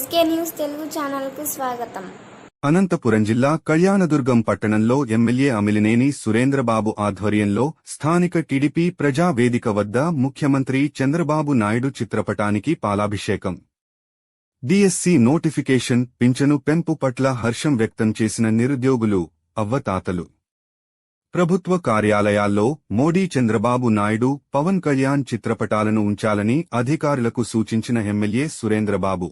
SK news Telugu ఛానల్కు స్వాగతం. అనంతపురం జిల్లా కళ్యాణదుర్గం పట్టణంలో ఎమ్మెల్యే అమిలినేని సురేంద్రబాబు ఆధ్వర్యంలో స్థానిక టీడీపీ ప్రజా వేదిక వద్ద ముఖ్యమంత్రి చంద్రబాబు నాయుడు చిత్రపటానికి పాలాభిషేకం. డిఎస్సి నోటిఫికేషన్ పింఛను పెంపు పట్ల హర్షం వ్యక్తం చేసిన నిరుద్యోగులు, అవ్వతాతలు. ప్రభుత్వ కార్యాలయాల్లో మోడీ, చంద్రబాబు నాయుడు, పవన్ కళ్యాణ్ చిత్రపటాలను ఉంచాలని అధికారులకు సూచించిన ఎమ్మెల్యే సురేంద్రబాబు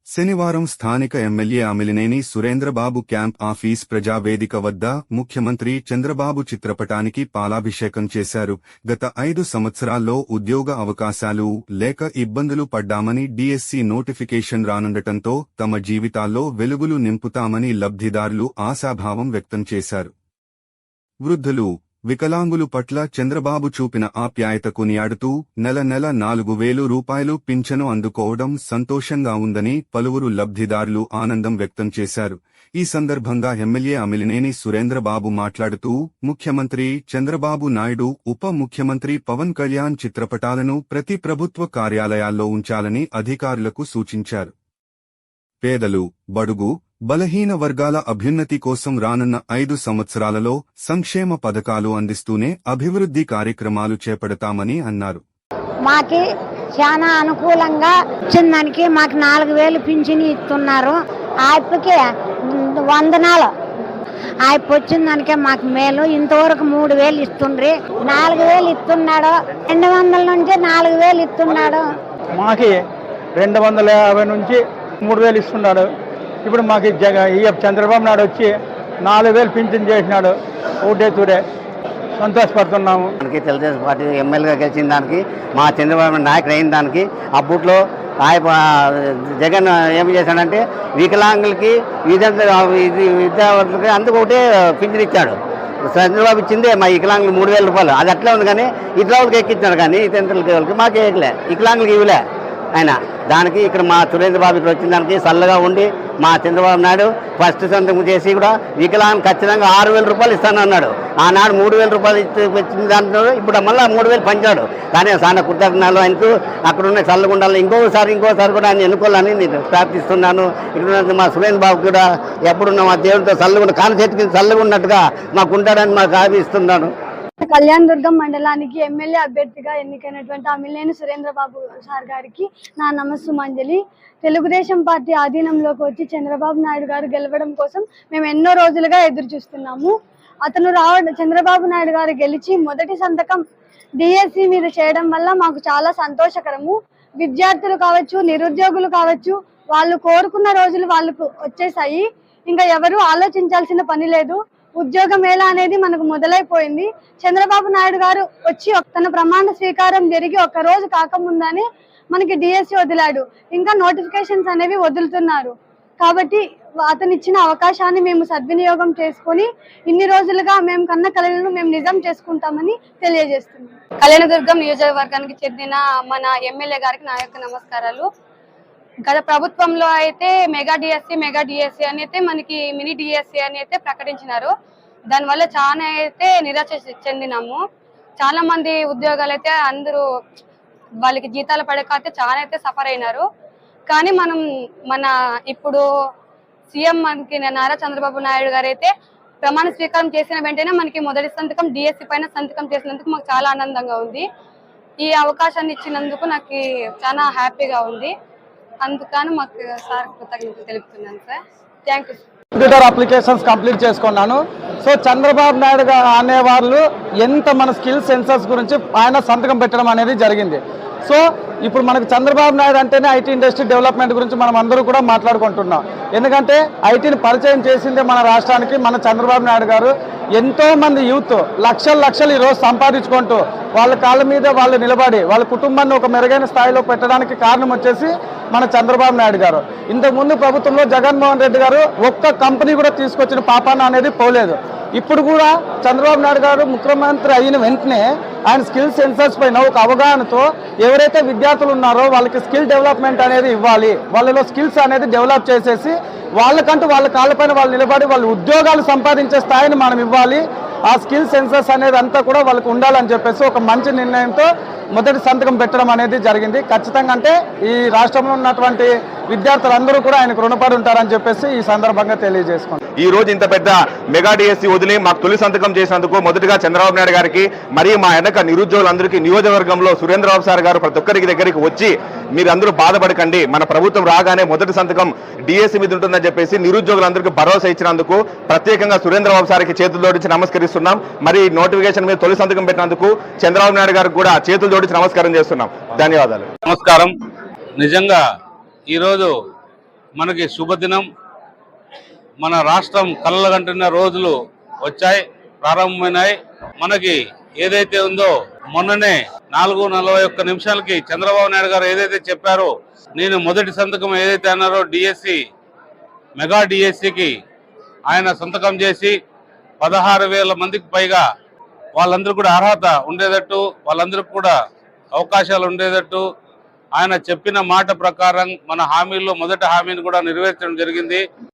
శనివారం స్థానిక MLA Amilineni Surendrababu camp office Prajavedika వద్ద ముఖ్యమంత్రి చంద్రబాబు చిత్రపటానికి పాలాభిషేకం చేశారు. గత 5 సంవత్సరాల్లో ఉద్యోగ అవకాశాలు లేక ఇబ్బందులు పడ్డామని, డిఎస్సి నోటిఫికేషన్ రానుండటంతో తమ జీవితాల్లో వెలుగులు నింపుతామని లబ్ధిదారులు ఆశాభావం వ్యక్తం చేశారు. వృద్ధులు, వికలాంగులు పట్ల చంద్రబాబు చూపిన ఆప్యాయత కొనియాడుతూ నెల 4,000 రూపాయలు పింఛను అందుకోవడం సంతోషంగా ఉందని పలువురు లబ్ధిదారులు ఆనందం వ్యక్తం చేశారు. ఈ సందర్భంగా ఎమ్మెల్యే అమిలినేని సురేంద్రబాబు మాట్లాడుతూ ముఖ్యమంత్రి చంద్రబాబు నాయుడు, ఉప ముఖ్యమంత్రి పవన్ కళ్యాణ్ చిత్రపటాలను ప్రతి ప్రభుత్వ కార్యాలయాల్లో ఉంచాలని అధికారులకు సూచించారు. పేదలు, బడుగు, బలహీన వర్గాల అభ్యున్నతి కోసం రానున్న 5 సంవత్సరాలలో సంక్షేమ పథకాలు అందిస్తూనే అభివృద్ధి కార్యక్రమాలు చేపడతామని అన్నారు. మాకి చాలా అనుకూలంగా వచ్చిందానికి మాకు 4,000 పింఛని ఇస్తున్నారు. ఆయప్పకి వందనాలు. ఆయప్ప వచ్చిందానికే మాకు మేలు. ఇంతవరకు 3,000 ఇస్తుండ్రి, 4,000 ఇస్తున్నాడు. 200 నుంచి 4,000 ఇస్తున్నాడు. మాకి 250 నుంచి 3,000 ఇస్తున్నాడు. ఇప్పుడు మాకు చంద్రబాబు నాయుడు వచ్చి 4,000 పింఛన్ చేసినాడు. ఒకటే తూరే సంతోషపడుతున్నాము. మనకి తెలుగుదేశం పార్టీ ఎమ్మెల్యేగా గెలిచిన దానికి, మా చంద్రబాబు నాయకుడు అయిన దానికి, అప్పట్లో జగన్ ఏం చేశాడంటే వికలాంగులకి, విద్యార్థులకి అందుకు ఒకటే పింఛన్ ఇచ్చాడు. చంద్రబాబు ఇచ్చిందే మా వికలాంగులు 3,000 రూపాయలు. అది అట్లా ఉంది, కానీ ఇతర వాళ్ళకి ఎక్కించాడు, కానీ ఇతరులకి మాకు వేయలే, వికలాంగులకి ఇవ్వలే ఆయన. దానికి ఇక్కడ మా సురేంద్రబాబు ఇక్కడ వచ్చిన దానికి చల్లగా ఉండి మా చంద్రబాబు నాయుడు ఫస్ట్ సంతకం చేసి కూడా వికలాంగ ఖచ్చితంగా 6,000 రూపాయలు ఇస్తానన్నాడు. ఆనాడు 3,000 రూపాయలు వచ్చిన దాంట్లో ఇప్పుడు మళ్ళీ 3,000 పంచాడు. కానీ చాలా కృతజ్ఞతలు ఆయనకు. అక్కడ ఉన్న చల్లగా ఉండాలి, ఇంకోసారి కూడా ఆయన ఎన్నుకోవాలని నేను ప్రార్థిస్తున్నాను. ఇక్కడ మా సురేంద్ర బాబు కూడా ఎప్పుడున్న మా దేవుడితో చల్లగా కాలు చేతికి చల్లగా ఉన్నట్టుగా మాకు ఉంటాడని మాకు హామీస్తున్నాను. కళ్యాణదుర్గం మండలానికి ఎమ్మెల్యే అభ్యర్థిగా ఎన్నికైనటువంటి అమిలినేని సురేంద్రబాబు సార్ గారికి నా నమస్సుమాంజలి. తెలుగుదేశం పార్టీ ఆధీనంలోకి వచ్చి చంద్రబాబు నాయుడు గారు గెలవడం కోసం మేము ఎన్నో రోజులుగా ఎదురు చూస్తున్నాము. అతను చంద్రబాబు నాయుడు గారు గెలిచి మొదటి సంతకం డిఎస్సి మీద చేయడం వల్ల మాకు చాలా సంతోషకరము. విద్యార్థులు కావచ్చు, నిరుద్యోగులు కావచ్చు, వాళ్ళు కోరుకున్న రోజులు వాళ్ళకు వచ్చేసాయి. ఇంకా ఎవరు ఆలోచించాల్సిన పని లేదు. ఉద్యోగ మేళ అనేది మనకు మొదలైపోయింది. చంద్రబాబు నాయుడు గారు వచ్చి తన ప్రమాణ స్వీకారం జరిగి 1 రోజు కాకముందానే మనకి డిఎస్సి వదిలాడు. ఇంకా నోటిఫికేషన్స్ అనేవి వదులుతున్నారు. కాబట్టి అతను ఇచ్చిన అవకాశాన్ని మేము సద్వినియోగం చేసుకొని ఇన్ని రోజులుగా మేము కన్న కలలను మేము నిజం చేసుకుంటామని తెలియజేస్తున్నాం. కళ్యాణదుర్గం నియోజకవర్గానికి చెందిన మన ఎమ్మెల్యే గారికి నా యొక్క నమస్కారాలు. గత ప్రభుత్వంలో అయితే మెగా డిఎస్సి అని అయితే మనకి మినీ డిఎస్సి అని అయితే ప్రకటించినారు. దానివల్ల చాలా అయితే నిరాశ చెందినాము. చాలా మంది ఉద్యోగాలు అయితే అందరూ వాళ్ళకి జీతాలు పడక అయితే చాలా అయితే సఫర్ అయినారు. కానీ మన ఇప్పుడు సీఎం మనకి నారా చంద్రబాబు నాయుడు గారు అయితే ప్రమాణ స్వీకారం చేసిన వెంటనే మనకి మొదటి సంతకం డిఎస్సి పైన సంతకం చేసినందుకు మాకు చాలా ఆనందంగా ఉంది. ఈ అవకాశాన్ని ఇచ్చినందుకు నాకు చాలా హ్యాపీగా ఉంది. అందుకని మాకు సార్ కృతజ్ఞతలు తెలుపుతున్నాను sir. Thank you. Computer applications complete చేసుకున్నాను. సో చంద్రబాబు నాయుడు గారు అనేవాళ్ళు ఎంత మన స్కిల్ సెన్సర్స్ గురించి ఆయన సంతకం పెట్టడం అనేది జరిగింది. సో ఇప్పుడు మనకు చంద్రబాబు నాయుడు అంటేనే ఐటీ ఇండస్ట్రీ డెవలప్మెంట్ గురించి మనం అందరూ కూడా మాట్లాడుకుంటున్నాం. ఎందుకంటే ఐటీని పరిచయం చేసిందే మన రాష్ట్రానికి మన చంద్రబాబు నాయుడు గారు. ఎంతో మంది యూత్ లక్షలు ఈరోజు సంపాదించుకుంటూ వాళ్ళ కాళ్ళ మీద వాళ్ళు నిలబడి వాళ్ళ కుటుంబాన్ని ఒక మెరుగైన స్థాయిలో పెట్టడానికి కారణం వచ్చేసి మన చంద్రబాబు నాయుడు గారు. ఇంతకుముందు ప్రభుత్వంలో జగన్మోహన్ రెడ్డి గారు ఒక్క కంపెనీ కూడా తీసుకొచ్చిన పాపాన అనేది పోలేదు. ఇప్పుడు కూడా చంద్రబాబు నాయుడు గారు ముఖ్యమంత్రి అయిన వెంటనే ఆయన స్కిల్ సెన్సర్స్ పైన ఒక అవగాహనతో ఎవరైతే విద్యార్థులు ఉన్నారో వాళ్ళకి స్కిల్ డెవలప్మెంట్ అనేది ఇవ్వాలి, వాళ్ళలో స్కిల్స్ అనేది డెవలప్ చేసేసి వాళ్ళకంటూ వాళ్ళ కాళ్ళపైన వాళ్ళు నిలబడి వాళ్ళు ఉద్యోగాలు సంపాదించే స్థాయిని మనం ఇవ్వాలి. ఆ స్కిల్ సెన్సర్స్ అనేది అంతా కూడా వాళ్ళకు ఉండాలని చెప్పేసి ఒక మంచి నిర్ణయంతో మొదటి సంతకం పెట్టడం అనేది జరిగింది. ఖచ్చితంగా అంటే ఈ రాష్ట్రంలో ఉన్నటువంటి విద్యార్థులందరూ కూడా ఆయనకు రుణపడి ఉంటారని చెప్పేసి ఈ సందర్భంగా తెలియజేసుకుంటాం. ఈ రోజు ఇంత పెద్ద మెగా డిఎస్సి వదిలి మాకు తొలి సంతకం చేసినందుకు మొదటిగా చంద్రబాబు నాయుడు గారికి, మరియు మా వెనక నిరుద్యోగులందరికీ, నియోజకవర్గంలో సురేంద్రబాబు సార్ గారు ప్రతి ఒక్కరికి దగ్గరికి వచ్చి మీరందరూ బాధపడకండి, మన ప్రభుత్వం రాగానే మొదటి సంతకం డిఎస్సి మీద ఉంటుందని చెప్పేసి నిరుద్యోగులందరికీ భరోసా ఇచ్చినందుకు ప్రత్యేకంగా సురేంద్రబాబు సార్కి చేతులు జోడించి నమస్కరిస్తున్నాం. మరి నోటిఫికేషన్ మీద తొలి సంతకం పెట్టినందుకు చంద్రబాబు నాయుడు గారికి కూడా చేతులు జోడించి నమస్కారం చేస్తున్నాం. ధన్యవాదాలు. నమస్కారం. నిజంగా ఈరోజు మనకి శుభదినం. మన రాష్ట్రం కళ్ళగంటున్న రోజులు వచ్చాయి, ప్రారంభమైనాయి. మనకి ఏదైతే ఉందో మొన్ననే 4:41 చంద్రబాబు నాయుడు గారు ఏదైతే చెప్పారో, నేను మొదటి సంతకం ఏదైతే అన్నారో డిఎస్సి, మెగా డిఎస్సికి ఆయన సంతకం చేసి 16,000 మందికి పైగా వాళ్ళందరూ కూడా అర్హత ఉండేటట్టు, వాళ్ళందరికీ కూడా అవకాశాలు ఉండేటట్టు ఆయన చెప్పిన మాట ప్రకారం మన హామీల్లో మొదటి హామీని కూడా నెరవేర్చడం జరిగింది.